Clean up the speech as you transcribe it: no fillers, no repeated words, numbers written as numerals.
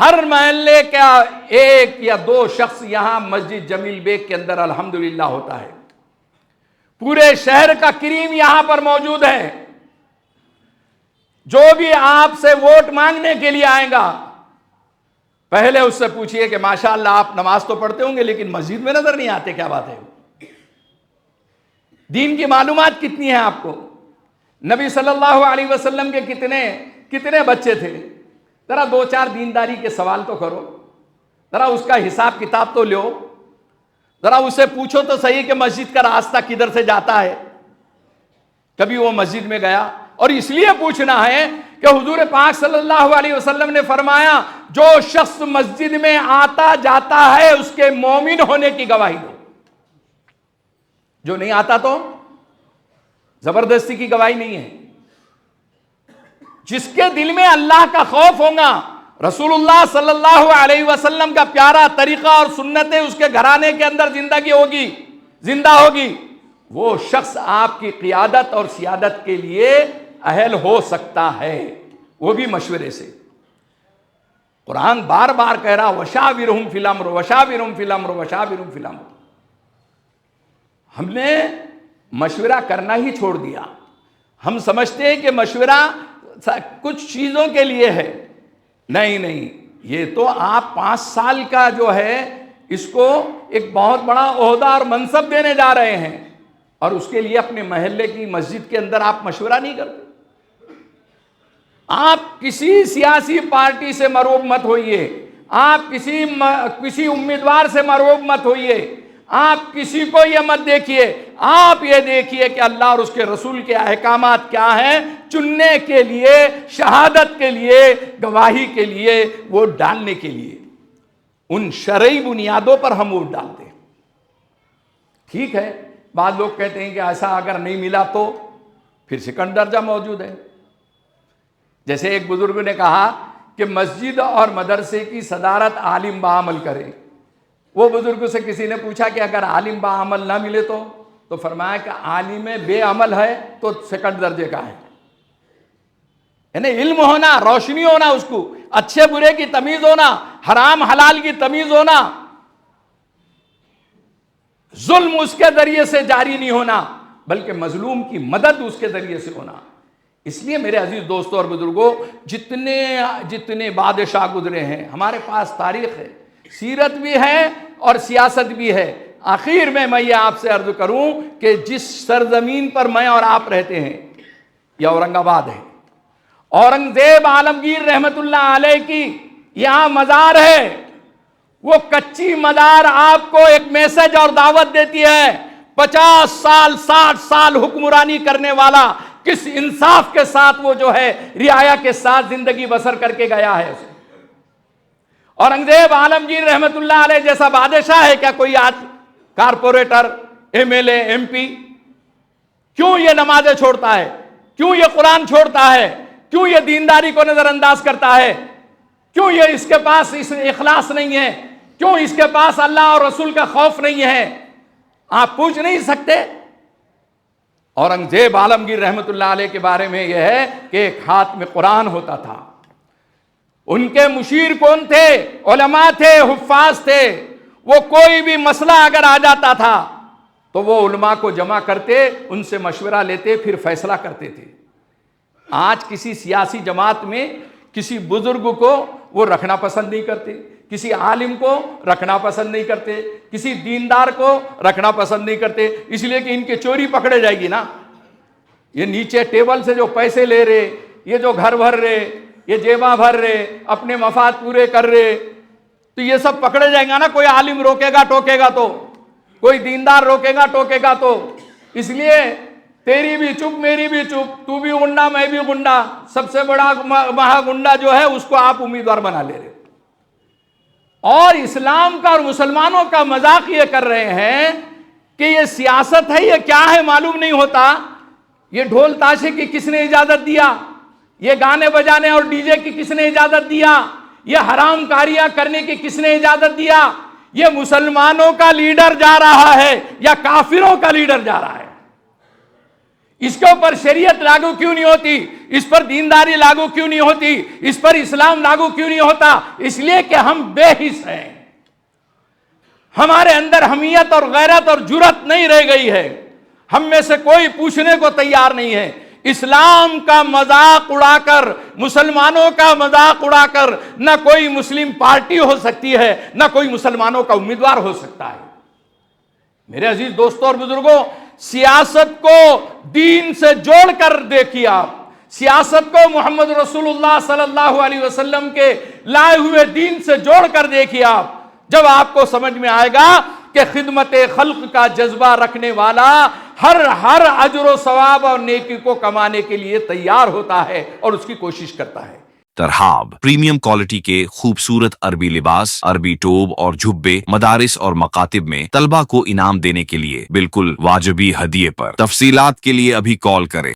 ہر محلے کا ایک یا دو شخص یہاں مسجد جمیل بیگ کے اندر الحمدللہ ہوتا ہے. پورے شہر کا کریم یہاں پر موجود ہے. جو بھی آپ سے ووٹ مانگنے کے لیے آئے گا پہلے اس سے پوچھئے کہ ماشاءاللہ آپ نماز تو پڑھتے ہوں گے لیکن مسجد میں نظر نہیں آتے, کیا بات ہے؟ دین کی معلومات کتنی ہیں آپ کو؟ نبی صلی اللہ علیہ وسلم کے کتنے بچے تھے؟ ذرا دو چار دینداری کے سوال تو کرو, ذرا اس کا حساب کتاب تو لو, ذرا اسے پوچھو تو صحیح کہ مسجد کا راستہ کدھر سے جاتا ہے. کبھی وہ مسجد میں گیا؟ اور اس لیے پوچھنا ہے کہ حضور پاک صلی اللہ علیہ وسلم نے فرمایا جو شخص مسجد میں آتا جاتا ہے اس کے مومن ہونے کی گواہی دو. جو نہیں آتا تو زبردستی کی گواہی نہیں ہے. جس کے دل میں اللہ کا خوف ہوگا, رسول اللہ صلی اللہ علیہ وسلم کا پیارا طریقہ اور سنتیں اس کے گھرانے کے اندر زندہ ہوگی, وہ شخص آپ کی قیادت اور سیادت کے لیے اہل ہو سکتا ہے, وہ بھی مشورے سے. قرآن بار بار کہہ رہا وشاورہم فی الامر وشاورہم فی الامر وشاورہم فی الامر. ہم نے مشورہ کرنا ہی چھوڑ دیا. ہم سمجھتے ہیں کہ مشورہ کچھ چیزوں کے لیے ہے. نہیں, یہ تو آپ 5 سال کا جو ہے اس کو ایک بہت بڑا عہدہ اور منصب دینے جا رہے ہیں, اور اس کے لیے اپنے محلے کی مسجد کے اندر آپ مشورہ نہیں کرتے. آپ کسی سیاسی پارٹی سے مرعوب مت ہوئیے, آپ کسی امیدوار سے مرعوب مت ہوئیے, آپ کسی کو یہ مت دیکھیے, آپ یہ دیکھیے کہ اللہ اور اس کے رسول کے احکامات کیا ہیں. چننے کے لیے, شہادت کے لیے, گواہی کے لیے, ووٹ ڈالنے کے لیے ان شرعی بنیادوں پر ہم ووٹ ڈالتے ہیں. ٹھیک ہے, بعض لوگ کہتے ہیں کہ ایسا اگر نہیں ملا تو پھر سیکنڈ درجہ موجود ہے. جیسے ایک بزرگ نے کہا کہ مسجد اور مدرسے کی صدارت عالم بعمل کرے. وہ بزرگ سے کسی نے پوچھا کہ اگر عالم بعمل نہ ملے تو فرمایا کہ عالم بے عمل ہے تو سیکنڈ درجے کا ہے. یعنی علم ہونا, روشنی ہونا, اس کو اچھے برے کی تمیز ہونا, حرام حلال کی تمیز ہونا, ظلم اس کے ذریعے سے جاری نہیں ہونا بلکہ مظلوم کی مدد اس کے ذریعے سے ہونا. اس لیے میرے عزیز دوستوں اور بزرگوں, جتنے بادشاہ گزرے ہیں ہمارے پاس تاریخ ہے, سیرت بھی ہے اور سیاست بھی ہے. آخر میں یہ آپ سے عرض کروں کہ جس سرزمین پر میں اور آپ رہتے ہیں یہ اورنگ آباد ہے. اورنگزیب عالمگیر رحمت اللہ علیہ کی یہاں مزار ہے. وہ کچی مزار آپ کو ایک میسج اور دعوت دیتی ہے. 50 سال 60 سال حکمرانی کرنے والا کس انصاف کے ساتھ وہ جو ہے رعایا کے ساتھ زندگی بسر کر کے گیا ہے. اورنگزیب عالمگیر رحمت اللہ علیہ جیسا بادشاہ ہے کیا کوئی آج؟ Corporator, M L A, M P, کیوں یہ نمازیں چھوڑتا ہے؟ کیوں یہ قرآن چھوڑتا ہے؟ کیوں یہ دینداری کو نظر انداز کرتا ہے؟ کیوں یہ اس کے پاس اخلاص نہیں ہے؟ کیوں اس کے پاس اللہ اور رسول کا خوف نہیں ہے؟ آپ پوچھ نہیں سکتے. اورنگزیب عالمگیر رحمت اللہ علیہ کے بارے میں یہ ہے کہ ایک ہاتھ میں قرآن ہوتا تھا. ان کے مشیر کون تھے؟ علماء تھے, حفاظ تھے. وہ کوئی بھی مسئلہ اگر آ جاتا تھا تو وہ علماء کو جمع کرتے, ان سے مشورہ لیتے, پھر فیصلہ کرتے تھے. آج کسی سیاسی جماعت میں کسی بزرگ کو وہ رکھنا پسند نہیں کرتے, کسی عالم کو رکھنا پسند نہیں کرتے, کسی دیندار کو رکھنا پسند نہیں کرتے, اس لیے کہ ان کے چوری پکڑے جائے گی نا. یہ نیچے ٹیبل سے جو پیسے لے رہے, یہ جو گھر بھر رہے, یہ جیباں بھر رہے, اپنے مفاد پورے کر رہے, تو یہ سب پکڑے جائیں گا نا. کوئی عالم روکے گا ٹوکے گا تو, کوئی دیندار روکے گا ٹوکے گا تو. اس لیے تیری بھی چپ میری بھی چپ, تو بھی گنڈا میں بھی گنڈا, سب سے بڑا مہا گنڈا جو ہے اس کو آپ امیدوار بنا لے رہے. اور اسلام کا اور مسلمانوں کا مذاق یہ کر رہے ہیں کہ یہ سیاست ہے, یہ کیا ہے معلوم نہیں ہوتا. یہ ڈھول تاشے کی کس نے اجازت دیا؟ یہ گانے بجانے اور ڈی جے کی کس نے اجازت دیا؟ یہ حرام کاریاں کرنے کی کس نے اجازت دیا؟ یہ مسلمانوں کا لیڈر جا رہا ہے یا کافروں کا لیڈر جا رہا ہے؟ اس کے اوپر شریعت لاگو کیوں نہیں ہوتی؟ اس پر دینداری لاگو کیوں نہیں ہوتی؟ اس پر اسلام لاگو کیوں نہیں ہوتا؟ اس لیے کہ ہم بے حس ہیں، ہمارے اندر حمیت اور غیرت اور جرأت نہیں رہ گئی ہے، ہم میں سے کوئی پوچھنے کو تیار نہیں ہے۔ اسلام کا مذاق اڑا کر، مسلمانوں کا مذاق اڑا کر نہ کوئی مسلم پارٹی ہو سکتی ہے، نہ کوئی مسلمانوں کا امیدوار ہو سکتا ہے۔ میرے عزیز دوستوں اور بزرگوں، سیاست کو دین سے جوڑ کر دیکھیے آپ، سیاست کو محمد رسول اللہ صلی اللہ علیہ وسلم کے لائے ہوئے دین سے جوڑ کر دیکھیے آپ، جب آپ کو سمجھ میں آئے گا کہ خدمت خلق کا جذبہ رکھنے والا ہر اجر و ثواب اور نیکی کو کمانے کے لیے تیار ہوتا ہے اور اس کی کوشش کرتا ہے۔ ترحاب پریمیم کوالٹی کے خوبصورت عربی لباس، عربی ٹوب اور جھبے مدارس اور مکاتب میں طلبہ کو انعام دینے کے لیے بالکل واجبی ہدیے پر۔ تفصیلات کے لیے ابھی کال کریں۔